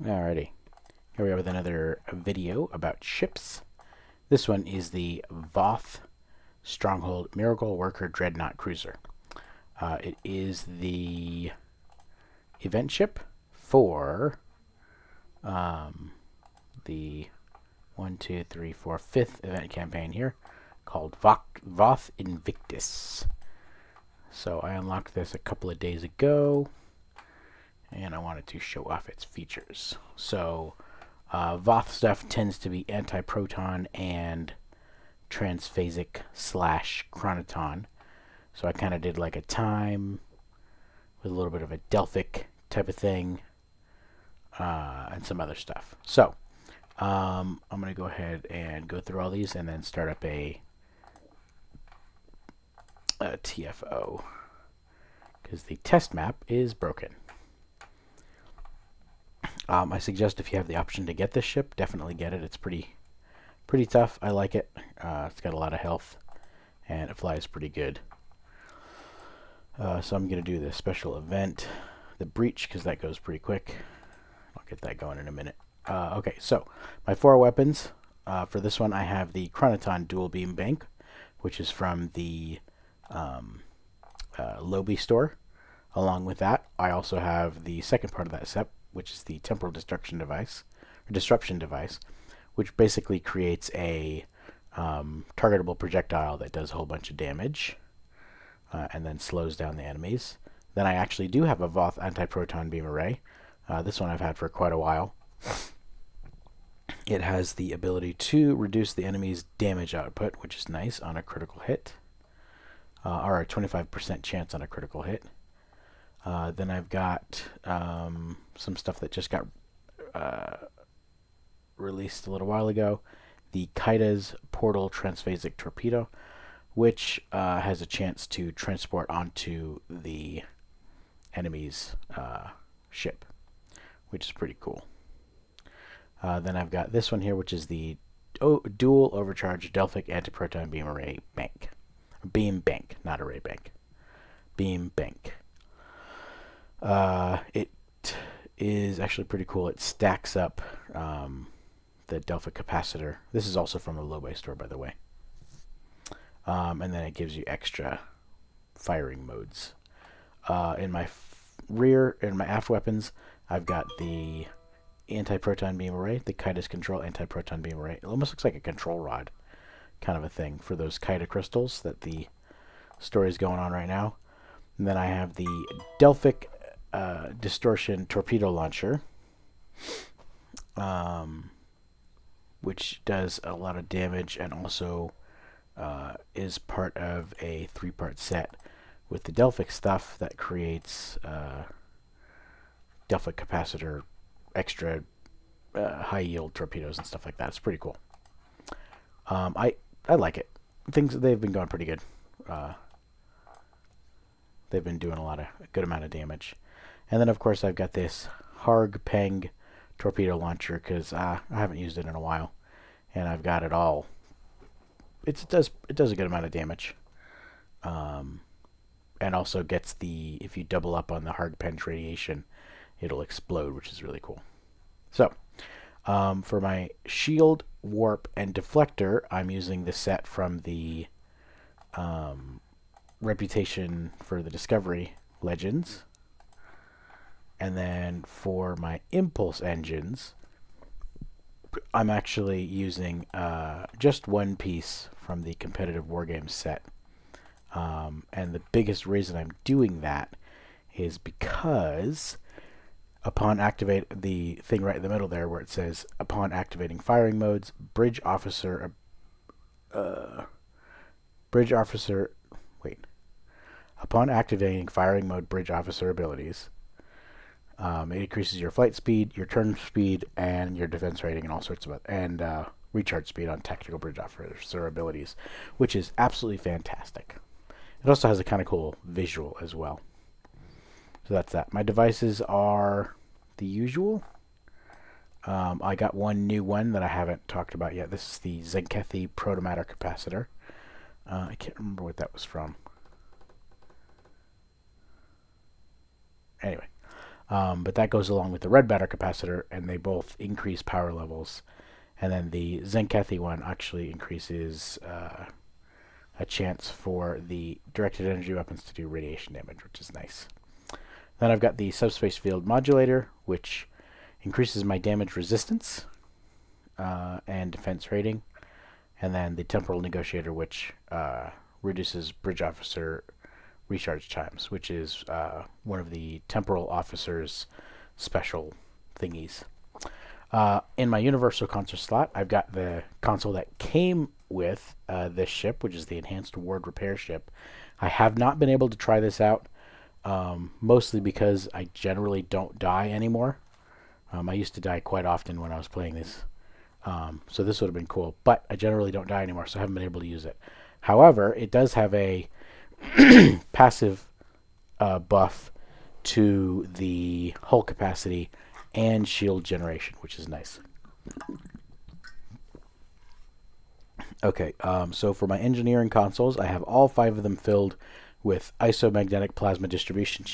Alrighty, here we are with another video about ships. This one is the Voth Stronghold Miracle Worker Dreadnought Cruiser. It is the event ship for the 5th event campaign here, called Voth Invictus. So I unlocked this a couple of days ago, and I wanted to show off its features. So Voth stuff tends to be anti-proton and transphasic / chronoton. So I kind of did like a time with a little bit of a Delphic type of thing, and some other stuff. So I'm going to go ahead and go through all these and then start up a TFO, because the test map is broken. I suggest if you have the option to get this ship, definitely get it. It's pretty tough. I like it. It's got a lot of health, and it flies pretty good. So I'm going to do the special event, the breach, because that goes pretty quick. I'll get that going in a minute. Okay, so my 4 weapons. For this one, I have the Chronoton Dual Beam Bank, which is from the Lobby store. Along with that, I also have the second part of that set, which is the Temporal Disruption Device, which basically creates a targetable projectile that does a whole bunch of damage, and then slows down the enemies. Then I actually do have a Voth Anti-Proton Beam Array. This one I've had for quite a while. It has the ability to reduce the enemy's damage output, which is nice on a critical hit, or a 25% chance on a critical hit. Then I've got some stuff that just got released a little while ago. The Kaida's Portal Transphasic Torpedo, which has a chance to transport onto the enemy's ship, which is pretty cool. Then I've got this one here, which is the Dual Overcharge Delphic Antiproton Beam Array Bank. Beam Bank, not Array Bank. Beam Bank. It is actually pretty cool. It stacks up the Delphic capacitor. This is also from the Lobby store, by the way. And then it gives you extra firing modes. In my aft weapons, I've got the Anti-Proton Beam Array, the Kaida's Control Anti-Proton Beam Array. It almost looks like a control rod kind of a thing for those Kaida crystals that the story is going on right now. And then I have the Delphic Distortion Torpedo Launcher, which does a lot of damage and also is part of a 3-part set with the Delphic stuff that creates Delphic capacitor, extra high yield torpedoes and stuff like that. It's pretty cool. I like it. They've been going pretty good. They've been doing a good amount of damage. And then of course I've got this Harg Peng torpedo launcher, because I haven't used it in a while, and I've got it all. It does a good amount of damage, and also gets if you double up on the Harg Peng radiation, it'll explode, which is really cool. So for my shield, warp, and deflector, I'm using the set from the Reputation for the Discovery Legends. And then for my impulse engines, I'm actually using just one piece from the Competitive Wargames set. And the biggest reason I'm doing that is because upon activate the thing right in the middle there where it says upon activating firing modes, upon activating firing mode bridge officer abilities, it increases your flight speed, your turn speed, and your defense rating, and all sorts of and recharge speed on tactical bridge officer abilities, which is absolutely fantastic. It also has a kind of cool visual as well. So that's that. My devices are the usual. I got one new one that I haven't talked about yet. This is the Zenkethi Protomatter Capacitor. I can't remember what that was from. Anyway, But that goes along with the red matter capacitor, and they both increase power levels. And then the Zenkethi one actually increases a chance for the directed energy weapons to do radiation damage, which is nice. Then I've got the subspace field modulator, which increases my damage resistance and defense rating. And then the temporal negotiator, which reduces bridge officer recharge times, which is one of the temporal officer's special thingies. In my universal console slot, I've got the console that came with this ship, which is the Enhanced Ward Repair ship. I have not been able to try this out, mostly because I generally don't die anymore. I used to die quite often when I was playing this, so this would have been cool, but I generally don't die anymore, so I haven't been able to use it. However, it does have a passive buff to the hull capacity and shield generation, which is nice. Okay, so for my engineering consoles, I have all 5 of them filled with isomagnetic plasma distribution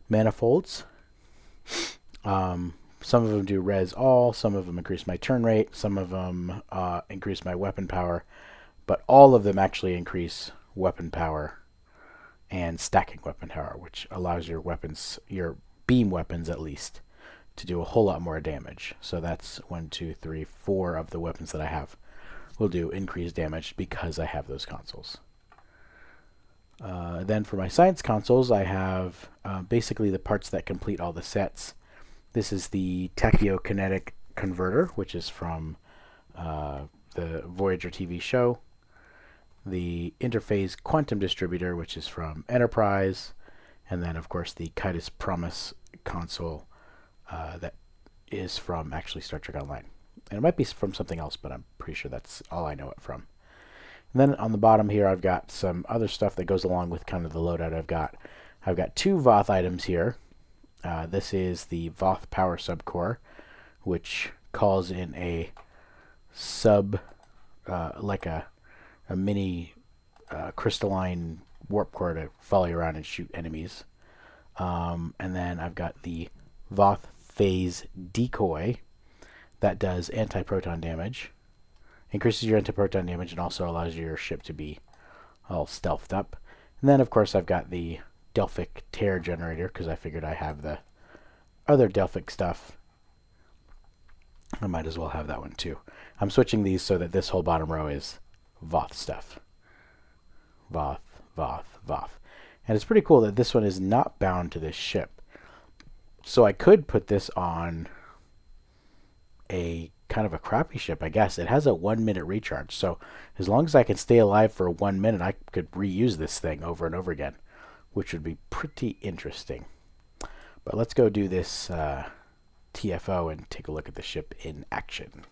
manifolds. Some of them do res all, some of them increase my turn rate, some of them increase my weapon power, but all of them actually increase weapon power and stacking weapon power, which allows your weapons, your beam weapons at least, to do a whole lot more damage. So that's 1, 2, 3, 4 of the weapons that I have will do increased damage because I have those consoles. Then for my science consoles, I have basically the parts that complete all the sets. This is the tachyokinetic converter, which is from the Voyager TV show. The interphase quantum distributor, which is from Enterprise. And then, of course, the Kytus Promise console that is from actually Star Trek Online. And it might be from something else, but I'm pretty sure that's all I know it from. And then on the bottom here, I've got some other stuff that goes along with kind of the loadout I've got 2 Voth items here. This is the Voth Power Subcore, which calls in a sub, like a mini crystalline warp core to follow you around and shoot enemies. And then I've got the Voth Phase Decoy that does anti-proton damage, increases your anti-proton damage, and also allows your ship to be all stealthed up. And then, of course, I've got the Delphic Tear Generator, because I figured I have the other Delphic stuff. I might as well have that one, too. I'm switching these so that this whole bottom row is Voth stuff. Voth, Voth, Voth. And it's pretty cool that this one is not bound to this ship. So I could put this on a kind of a crappy ship, I guess. It has a 1-minute recharge, so as long as I can stay alive for 1 minute, I could reuse this thing over and over again, which would be pretty interesting. But let's go do this TFO and take a look at the ship in action.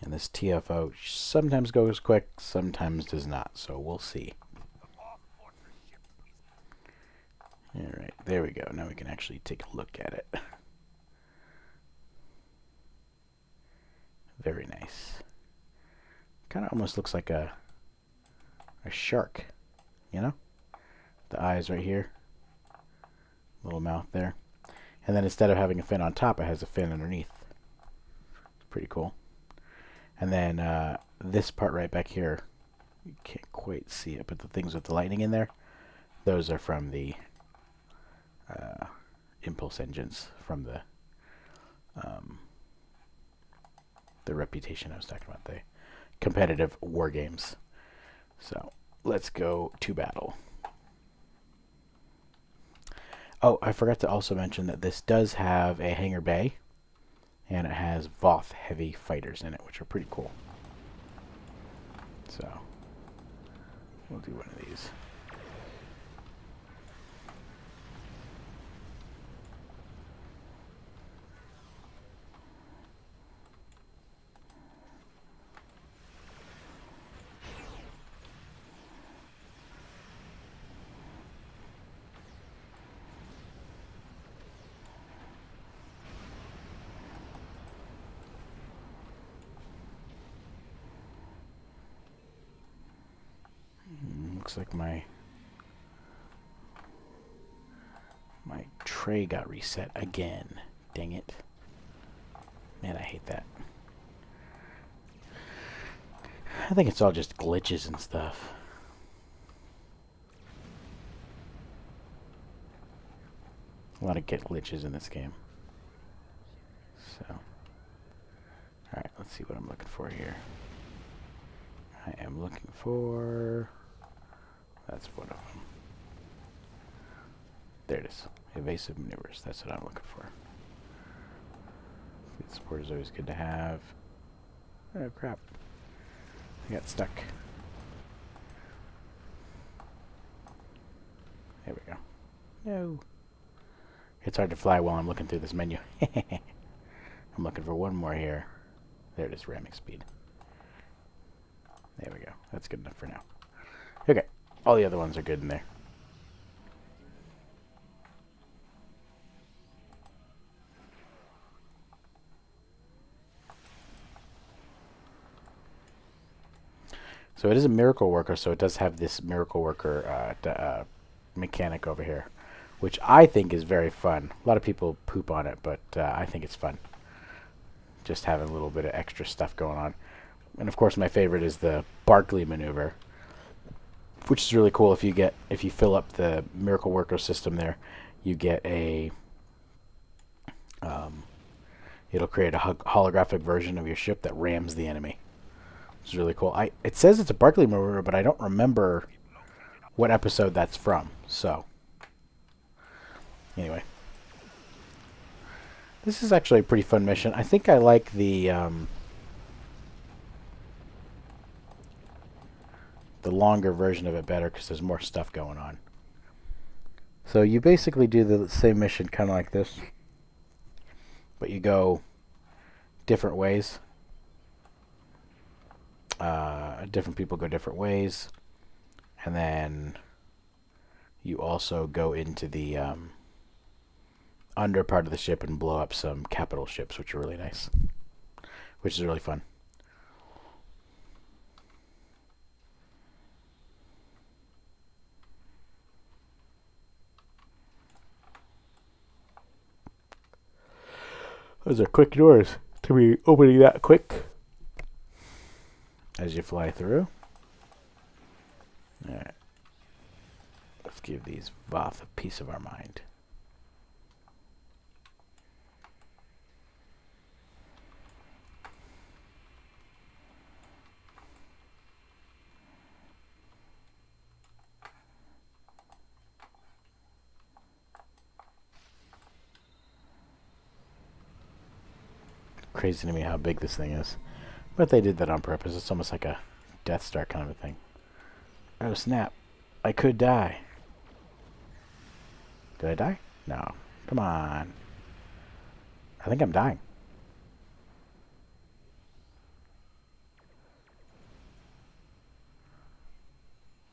And this TFO sometimes goes quick, sometimes does not, so we'll see. Alright, there we go. Now we can actually take a look at it. Very nice. Kind of almost looks like a shark, you know? The eyes right here. Little mouth there. And then instead of having a fin on top, it has a fin underneath. It's pretty cool. And then this part right back here, you can't quite see it, but the things with the lightning in there, those are from the impulse engines from the Reputation I was talking about, the competitive war games. So let's go to battle. Oh, I forgot to also mention that this does have a hangar bay, and it has Voth heavy fighters in it, which are pretty cool. So we'll do one of these. looks like my tray got reset again. Dang it. Man, I hate that. I think it's all just glitches and stuff. A lot of glitches in this game. So, alright, let's see what I'm looking for here. I am looking for... That's one of them. There it is. Evasive maneuvers. That's what I'm looking for. Fleet support is always good to have. Oh, crap. I got stuck. There we go. No. It's hard to fly while I'm looking through this menu. I'm looking for one more here. There it is, ramming speed. There we go. That's good enough for now. Okay. All the other ones are good in there. So it is a miracle worker, so it does have this miracle worker mechanic over here, which I think is very fun. A lot of people poop on it, but I think it's fun. Just having a little bit of extra stuff going on. And of course my favorite is the Barkley maneuver, which is really cool. If you fill up the miracle worker system there, you get a it'll create a holographic version of your ship that rams the enemy. It's really cool. It says it's a Barkley maneuver, but I don't remember what episode that's from. So, anyway. This is actually a pretty fun mission. I think I like the longer version of it better because there's more stuff going on. So you basically do the same mission kind of like this, but you go different ways. Different people go different ways, and then you also go into the under part of the ship and blow up some capital ships, which are really nice, which is really fun. Those are quick doors to be opening that quick as you fly through. Alright. Let's give these Voth a piece of our mind. Crazy to me how big this thing is. But they did that on purpose. It's almost like a Death Star kind of a thing. Oh snap. I could die. Did I die? No. Come on. I think I'm dying.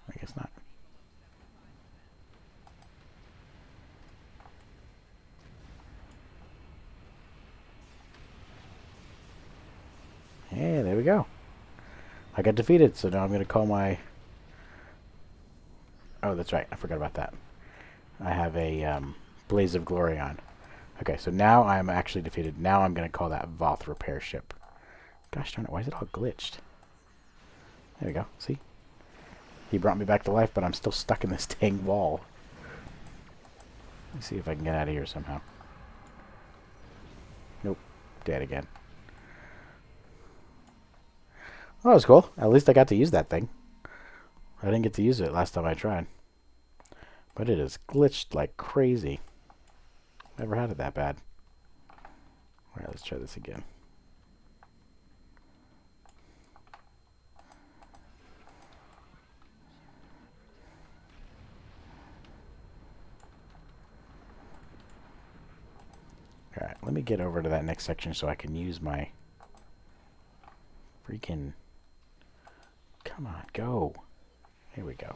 I guess not. Yeah, there we go. I got defeated, so now I'm going to call my... Oh, that's right. I forgot about that. I have a Blaze of Glory on. Okay, so now I'm actually defeated. Now I'm going to call that Voth repair ship. Gosh darn it, why is it all glitched? There we go. See? He brought me back to life, but I'm still stuck in this dang wall. Let's see if I can get out of here somehow. Nope. Dead again. Well, that was cool. At least I got to use that thing. I didn't get to use it last time I tried. But it is glitched like crazy. Never had it that bad. Alright, let's try this again. Alright, let me get over to that next section so I can use my freaking... Come on, go. Here we go. I'm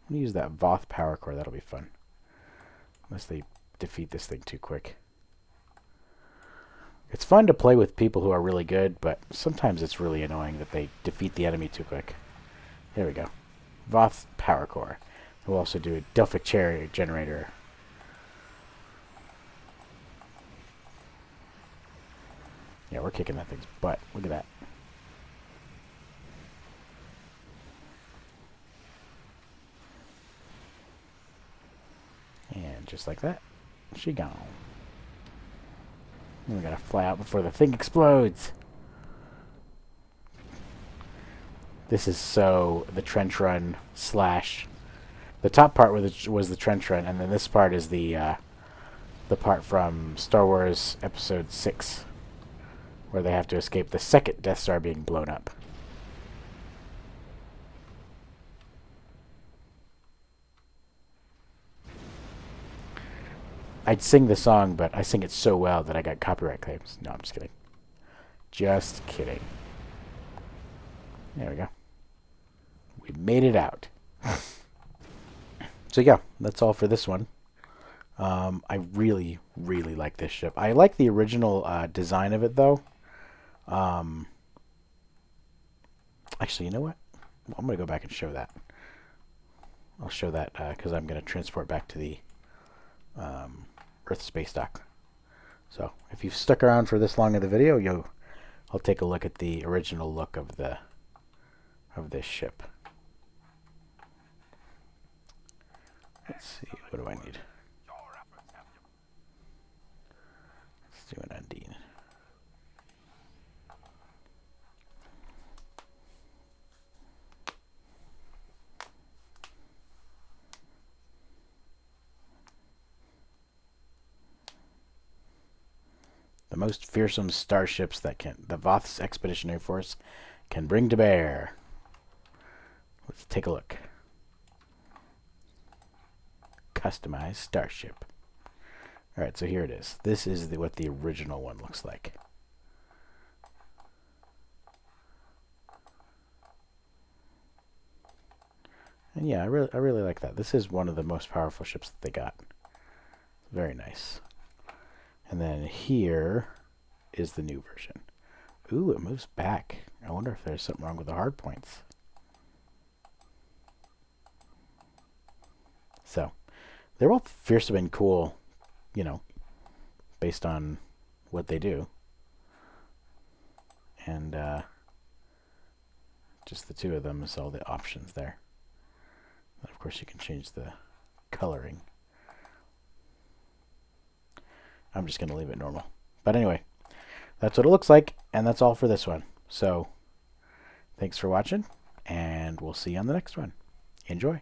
going to use that Voth power core. That'll be fun. Unless they defeat this thing too quick. It's fun to play with people who are really good, but sometimes it's really annoying that they defeat the enemy too quick. There we go. Voth Power Core. We'll also do a Delphic Chariot Generator. Yeah, we're kicking that thing's butt. Look at that. And just like that, she gone. And we gotta fly out before the thing explodes. This is so the trench run slash. The top part was the trench run, and then this part is the part from Star Wars Episode 6, where they have to escape the second Death Star being blown up. I'd sing the song, but I sing it so well that I got copyright claims. No, I'm just kidding. Just kidding. There we go. We made it out. So yeah, that's all for this one. I really, really like this ship. I like the original design of it, though. Actually, you know what? I'm going to go back and show that. I'll show that because I'm going to transport back to the Earth space dock. So if you've stuck around for this long of the video, I'll take a look at the original look of this ship. Let's see, what do I need? Let's do an Undine. The most fearsome starships that the Voth's Expeditionary Force can bring to bear. Let's take a look. Customized starship. Alright, so here it is. This is what the original one looks like. And yeah, I really like that. This is one of the most powerful ships that they got. Very nice. And then here is the new version. Ooh, it moves back. I wonder if there's something wrong with the hard points. So, they're both fearsome and cool, you know, based on what they do. And just the two of them is all the options there. And of course, you can change the coloring. I'm just going to leave it normal. But anyway, that's what it looks like, and that's all for this one. So, thanks for watching, and we'll see you on the next one. Enjoy.